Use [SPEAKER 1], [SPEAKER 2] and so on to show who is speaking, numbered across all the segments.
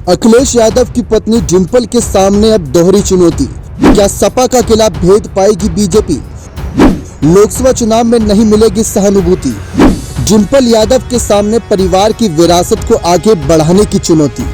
[SPEAKER 1] अखिलेश यादव की पत्नी डिंपल के सामने अब दोहरी चुनौती। क्या सपा का किला भेद पाएगी बीजेपी? लोकसभा चुनाव में नहीं मिलेगी सहानुभूति। डिंपल यादव के सामने परिवार की विरासत को आगे बढ़ाने की चुनौती।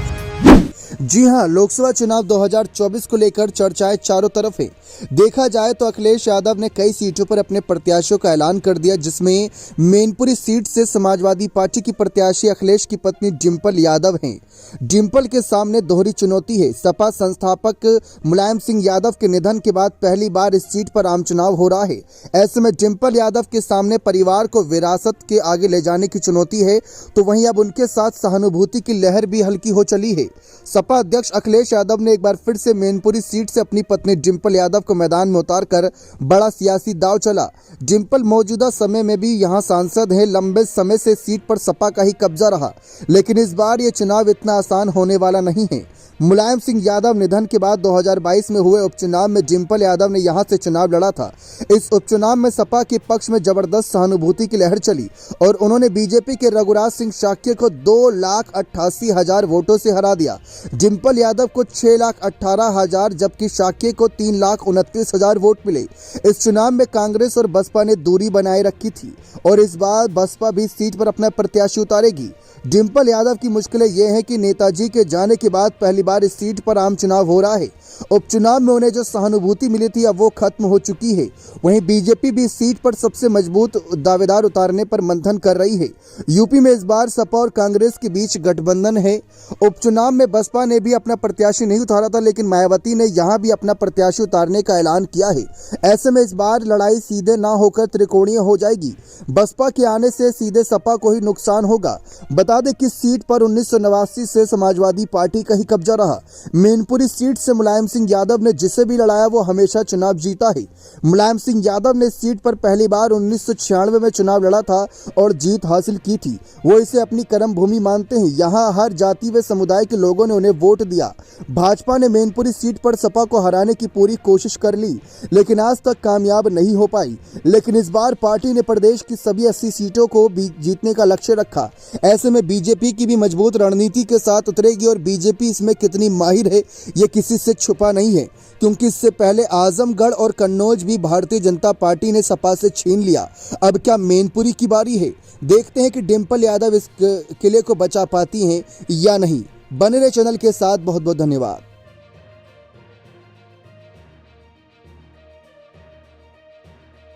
[SPEAKER 1] जी हां, लोकसभा चुनाव 2024 को लेकर चर्चाएं चारों तरफ हैं। देखा जाए तो अखिलेश यादव ने कई सीटों पर अपने प्रत्याशियों का ऐलान कर दिया, जिसमें मैनपुरी सीट से समाजवादी पार्टी की प्रत्याशी अखिलेश की पत्नी डिंपल यादव हैं। डिंपल के सामने दोहरी चुनौती है। सपा संस्थापक मुलायम सिंह यादव के निधन के बाद पहली बार इस सीट पर आम चुनाव हो रहा है। ऐसे में डिंपल यादव के सामने परिवार को विरासत के आगे ले जाने की चुनौती है, तो वहीं अब उनके साथ सहानुभूति की लहर भी हल्की हो चली है। सपा अध्यक्ष अखिलेश यादव ने एक बार फिर से मैनपुरी सीट से अपनी पत्नी डिंपल यादव को मैदान में उतारकर बड़ा सियासी दांव चला। डिंपल मौजूदा समय में भी यहां सांसद हैं। लंबे समय से सीट पर सपा का ही कब्जा रहा, लेकिन इस बार ये चुनाव इतना आसान होने वाला नहीं है। मुलायम सिंह यादव निधन के बाद 2022 में हुए उपचुनाव में डिंपल यादव ने यहां से चुनाव लड़ा था। इस उपचुनाव में सपा के पक्ष में जबरदस्त सहानुभूति की लहर चली और उन्होंने बीजेपी के रघुराज सिंह शाक्य को 2,88,000 वोटों से हरा दिया। डिंपल यादव को 6,18,000 जबकि शाक्य को 3,29,000 वोट मिले। इस चुनाव में कांग्रेस और बसपा ने दूरी बनाए रखी थी और इस बार बसपा भी सीट पर अपना प्रत्याशी उतारेगी। डिंपल यादव की मुश्किलें ये हैं कि नेताजी के जाने के बाद पहली बार इस सीट पर आम चुनाव हो रहा है। उपचुनाव में उन्हें जो सहानुभूति मिली थी अब वो खत्म हो चुकी है। वहीं बीजेपी भी इस सीट पर सबसे मजबूत दावेदार उतारने पर मंथन कर रही है। यूपी में इस बार सपा और कांग्रेस के बीच गठबंधन है। उपचुनाव में बसपा ने भी अपना प्रत्याशी नहीं उतारा था, लेकिन मायावती ने यहां भी अपना प्रत्याशी उतारने का ऐलान किया है। ऐसे में इस बार लड़ाई सीधे ना होकर त्रिकोणीय हो जाएगी। बसपा के आने से सीधे सपा को ही नुकसान होगा। बता दें कि सीट पर 1989 से समाजवादी पार्टी का ही कब्जा रहा। मैनपुरी सीट से मुलायम सिंह यादव ने जिसे भी लड़ाया वो हमेशा चुनाव जीता है। मुलायम सिंह यादव ने सीट पर पहली बार 1996 में चुनाव लड़ा था और जीत हासिल की थी। वो इसे अपनी कर्म भूमि मानते हैं। यहाँ हर जाति व समुदाय के लोगों ने उन्हें वोट दिया। भाजपा ने मैनपुरी सीट पर सपा को हराने की पूरी कोशिश कर ली, लेकिन आज तक कामयाब नहीं हो पाई। लेकिन इस बार पार्टी ने प्रदेश की सभी 80 सीटों को जीतने का लक्ष्य रखा। ऐसे में बीजेपी की भी मजबूत रणनीति के साथ उतरेगी और बीजेपी इसमें कितनी माहिर है ये किसी से छुपा नहीं है, क्योंकि इससे पहले आजमगढ़ और कन्नौज भी भारतीय जनता पार्टी ने सपा से छीन लिया। अब क्या मैनपुरी की बारी है? देखते हैं कि डिंपल यादव इस किले को बचा पाती हैं या नहीं। बने रहे चैनल के साथ। बहुत बहुत धन्यवाद।